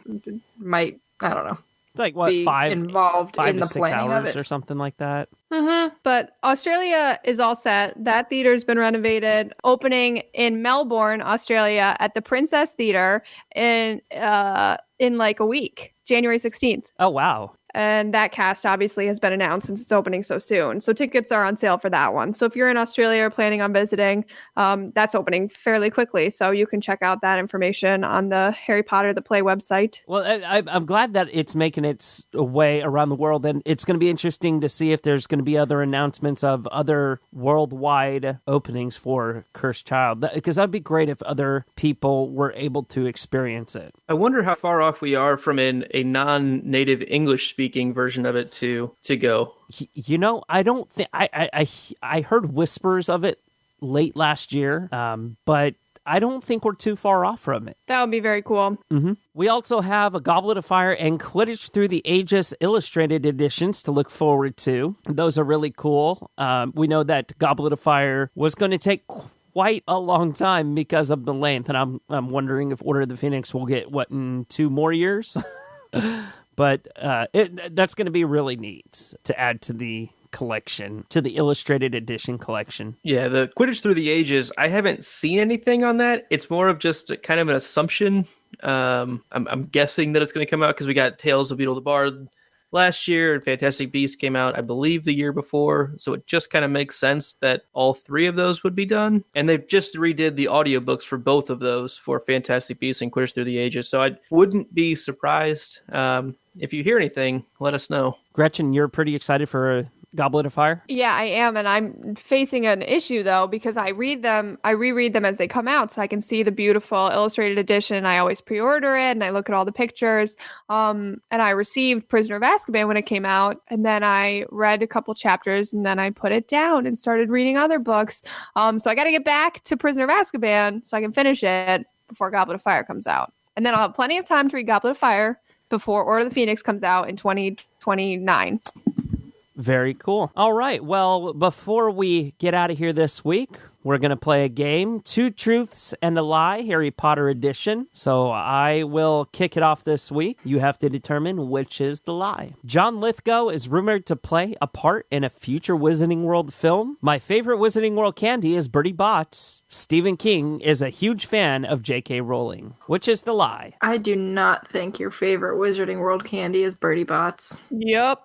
might, I don't know, Like what, be involved in to the 6 planning of hours it or something like that? Mm-hmm. But Australia is all set. That theater's been renovated, opening in Melbourne, Australia, at the Princess Theatre in like a week, January 16th. Oh, wow. And that cast obviously has been announced since it's opening so soon. So tickets are on sale for that one. So if you're in Australia or planning on visiting, that's opening fairly quickly. So you can check out that information on the Harry Potter the Play website. Well, I'm glad that it's making its way around the world. And it's going to be interesting to see if there's going to be other announcements of other worldwide openings for Cursed Child. Because that'd be great if other people were able to experience it. I wonder how far off we are from a non-native English-speaking version of it to go. You know, I don't think I heard whispers of it late last year, but I don't think we're too far off from it. That would be very cool. We also have a Goblet of Fire and Quidditch Through the Ages illustrated editions to look forward to. Those are really cool. We know that Goblet of Fire was going to take quite a long time because of the length, and I'm wondering if Order of the Phoenix will get, in 2 more years? But that's going to be really neat to add to the collection, to the illustrated edition collection. Yeah, the Quidditch Through the Ages, I haven't seen anything on that. It's more of just kind of an assumption. I'm guessing that it's going to come out because we got Tales of Beetle the Bard last year and Fantastic Beasts came out, I believe, the year before. So it just kind of makes sense that all 3 of those would be done. And they've just redid the audiobooks for both of those for Fantastic Beasts and Quidditch Through the Ages. So I wouldn't be surprised. If you hear anything, let us know. Gretchen, you're pretty excited for Goblet of Fire? Yeah, I am, and I'm facing an issue though because I reread them as they come out, so I can see the beautiful illustrated edition. I always pre-order it, and I look at all the pictures. And I received Prisoner of Azkaban when it came out, and then I read a couple chapters, and then I put it down and started reading other books. So I got to get back to Prisoner of Azkaban so I can finish it before Goblet of Fire comes out, and then I'll have plenty of time to read Goblet of Fire before Order of the Phoenix comes out in 2029. Very cool. All right. Well, before we get out of here this week, we're going to play a game, 2 Truths and a Lie, Harry Potter edition. So I will kick it off this week. You have to determine which is the lie. John Lithgow is rumored to play a part in a future Wizarding World film. My favorite Wizarding World candy is Bertie Bott's. Stephen King is a huge fan of J.K. Rowling. Which is the lie? I do not think your favorite Wizarding World candy is Bertie Bott's. Yep.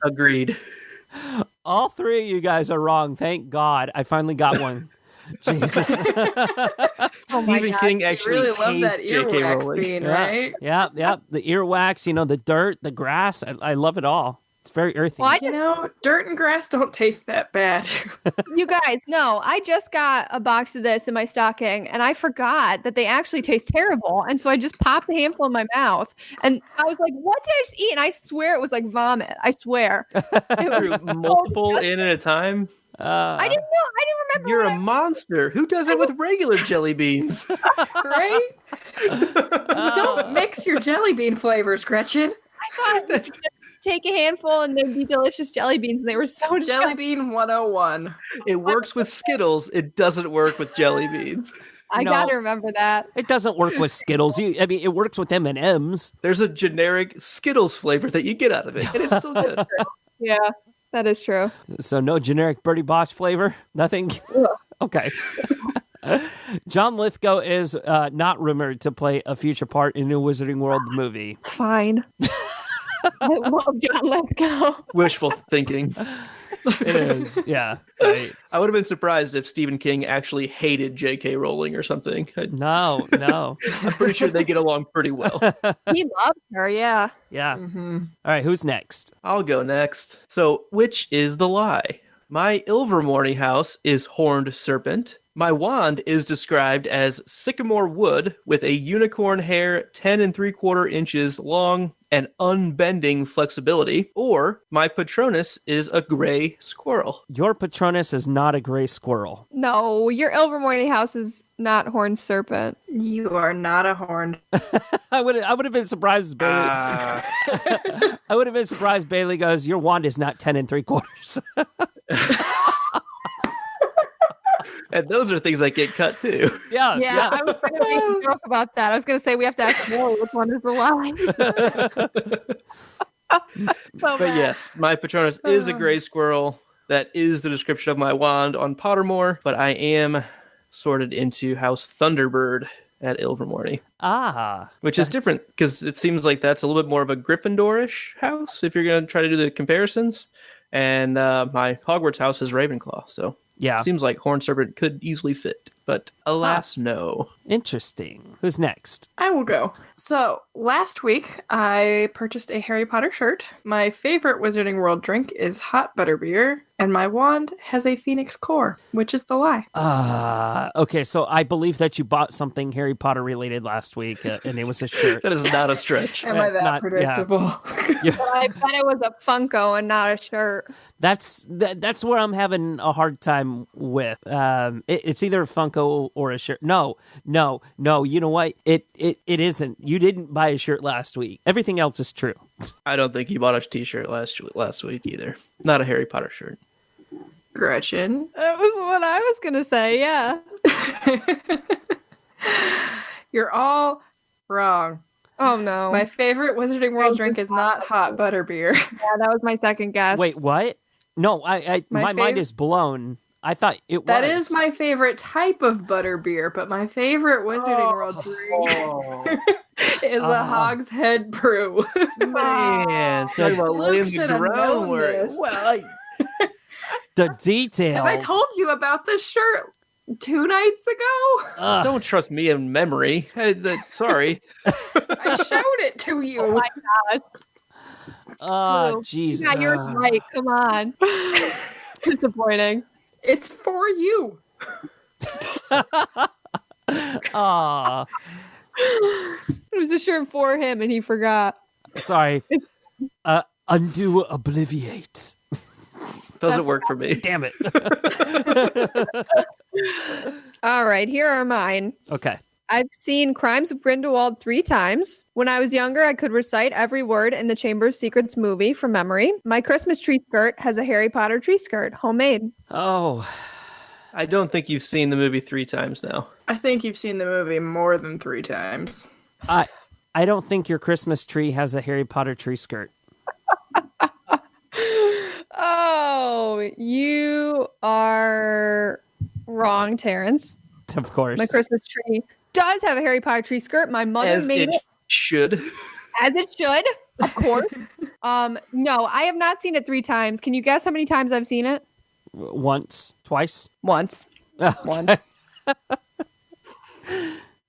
Agreed. All 3 of you guys are wrong. Thank God. I finally got one. Jesus. Stephen King actually really love that hates J.K. earwax Rowling. bean, right? Yeah. The earwax, the dirt, the grass. I love it all. It's very earthy. Well, Dirt and grass don't taste that bad. You guys, no, I just got a box of this in my stocking and I forgot that they actually taste terrible. And so I just popped a handful in my mouth and I was like, what did I just eat? And I swear it was like vomit. I swear. Threw multiple in at a time. I didn't know. I didn't remember. You're a monster. Who does it with regular jelly beans? Right? Don't mix your jelly bean flavors, Gretchen. I thought just take a handful and they'd be delicious jelly beans, and they were so Jelly disgusting. bean 101. It works with Skittles. It doesn't work with jelly beans. I gotta remember that. It doesn't work with Skittles. It works with M&Ms. There's a generic Skittles flavor that you get out of it, and it's still good. Yeah, that is true. So no generic Bertie Bott's flavor? Nothing? Okay. John Lithgow is not rumored to play a future part in a Wizarding World movie. Fine. I love John Lithgow. Wishful thinking. It is, yeah. I would have been surprised if Stephen King actually hated J.K. Rowling or something. No. I'm pretty sure they get along pretty well. He loves her, yeah. Yeah. Mm-hmm. All right, who's next? I'll go next. So, which is the lie? My Ilvermorny house is Horned Serpent. My wand is described as sycamore wood with a unicorn hair 10 3/4 inches long and unbending flexibility. Or my Patronus is a gray squirrel. Your Patronus is not a gray squirrel. No, your Ilvermorny house is not Horned Serpent. You are not a horned. I would have been surprised. Bailey. I would have been surprised. Bailey goes, "Your wand is not 10 3/4." And those are things that get cut too. Yeah. I was going to make a joke about that. I was going to say we have to ask Molly which one is the lie. But yes, my Patronus is a gray squirrel. That is the description of my wand on Pottermore, but I am sorted into House Thunderbird at Ilvermorny. Which is different because it seems like that's a little bit more of a Gryffindor-ish house if you're going to try to do the comparisons. And my Hogwarts house is Ravenclaw, so Yeah. seems like Horned Serpent could easily fit. But alas, no. Interesting. Who's next? I will go. So, last week, I purchased a Harry Potter shirt. My favorite Wizarding World drink is hot butterbeer, and my wand has a phoenix core, which is the lie. Okay, so I believe that you bought something Harry Potter related last week, and it was a shirt. That is not a stretch. Am I It's that not- predictable? But I bet it was a Funko and not a shirt. That's where I'm having a hard time with. It's either a Funko Funko or a shirt. No. You know what? It isn't. You didn't buy a shirt last week. Everything else is true. I don't think you bought a t-shirt last week either. Not a Harry Potter shirt. Gretchen. That was what I was gonna say. Yeah. You're all wrong. Oh no. My favorite Wizarding World drink is not hot butterbeer. Yeah, that was my second guess. Wait, what? No, my mind is blown. I thought it That was. is my favorite type of butterbeer, but my favorite Wizarding World drink is a Hogshead Brew. Man, talk about laying Luke the should have known groundwork. this. Well, the details. And I told you about this shirt 2 nights ago. Ugh. don't trust me in memory. Sorry. I showed it to you. Oh my gosh. Oh, Jesus. Yeah, you're right. Come on. Disappointing. It's for you. Aw. It was a shirt for him and he forgot. Sorry. Undo obliviate. Doesn't work for me. Damn it. All right, here are mine. Okay. I've seen Crimes of Grindelwald 3 times. When I was younger, I could recite every word in the Chamber of Secrets movie from memory. My Christmas tree skirt has a Harry Potter tree skirt, homemade. Oh. I don't think you've seen the movie 3 times now. I think you've seen the movie more than 3 times. I don't think your Christmas tree has a Harry Potter tree skirt. Oh, you are wrong, Terrence. Of course. My Christmas tree does have a Harry Potter tree skirt. My mother As made it it. should. As it should, of course. No, I have not seen it 3 times. Can you guess how many times I've seen it? Once, twice. Once. One.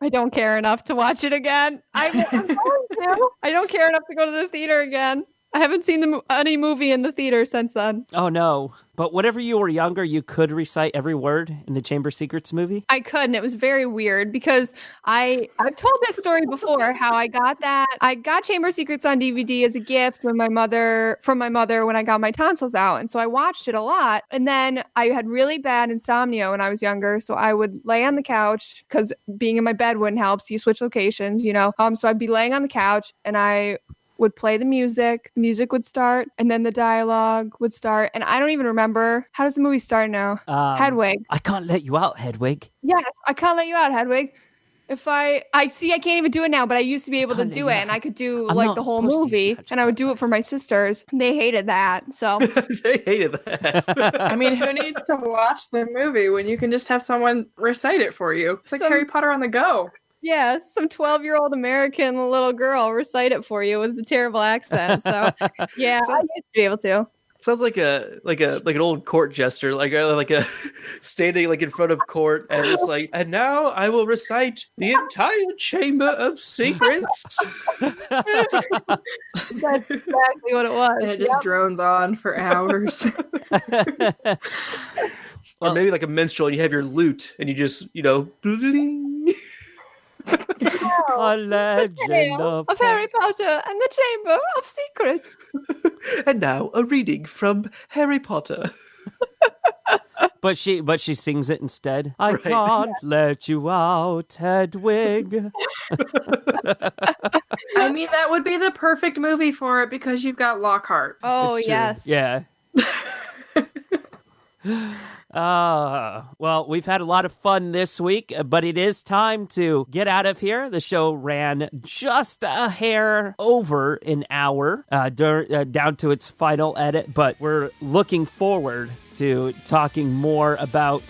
I don't care enough to watch it again. I'm going to. I don't care enough to go to the theater again. I haven't seen any movie in the theater since then. Oh no! But whenever you were younger, you could recite every word in the Chamber of Secrets movie. I couldn't. It was very weird because I've told this story before. How I got that. I got Chamber of Secrets on DVD as a gift from my mother when I got my tonsils out, and so I watched it a lot. And then I had really bad insomnia when I was younger, so I would lay on the couch because being in my bed wouldn't help. So you switch locations, you know. So I'd be laying on the couch and I would play the music would start, and then the dialogue would start, and I don't even remember. How does the movie start now? Hedwig. I can't let you out, Hedwig. Yes, I can't let you out, Hedwig. If I see, I can't even do it now, but I used to be able to do it, and I could do I'm like not the whole supposed to use movie, magic and I would do it for my sisters. They hated that, so They hated that. I mean, who needs to watch the movie when you can just have someone recite it for you? It's like Harry Potter on the go. yeah, some 12-year-old American little girl recite it for you with a terrible accent. So yeah, I used to be able to. Sounds like an old court jester, like a standing like in front of court, and it's like, and now I will recite the entire Chamber of Secrets. That's exactly what it was. And it just drones on for hours. Or maybe like a minstrel, and you have your lute, and you just, bling. A legend of Harry Potter and the Chamber of Secrets. And now a reading from Harry Potter. But she sings it instead. I Right. can't let you out, Hedwig. I mean, that would be the perfect movie for it because you've got Lockhart. Oh, It's true. yes. Yeah. Well, we've had a lot of fun this week, but it is time to get out of here. The show ran just a hair over an hour, down to its final edit, but we're looking forward to talking more about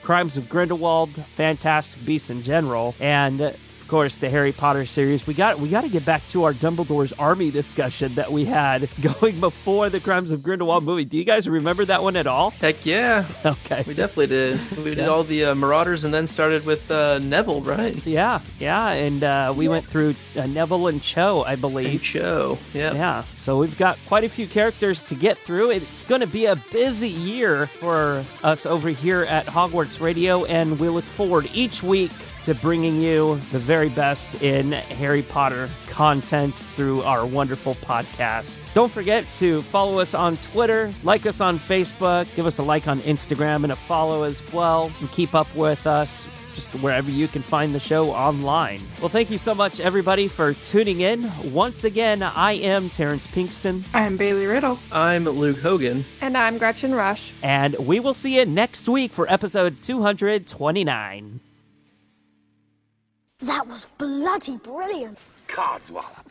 Crimes of Grindelwald, Fantastic Beasts in general, and of course the Harry Potter series. We got to get back to our Dumbledore's Army discussion that we had going before the Crimes of Grindelwald movie. Do you guys remember that one at all? Heck yeah. Okay. We definitely did. We did all the Marauders and then started with Neville, right? Yeah, and we went through Neville and Cho, I believe. Show. Yeah. Yeah, so we've got quite a few characters to get through. It's going to be a busy year for us over here at Hogwarts Radio, and we look forward each week to bringing you the very best in Harry Potter content through our wonderful podcast. Don't forget to follow us on Twitter, like us on Facebook, give us a like on Instagram and a follow as well, and keep up with us just wherever you can find the show online. Well, thank you so much, everybody, for tuning in. Once again, I am Terrence Pinkston. I'm Bailey Riddle. I'm Luke Hogan. And I'm Gretchen Rush. And we will see you next week for episode 229. That was bloody brilliant. Codswallop.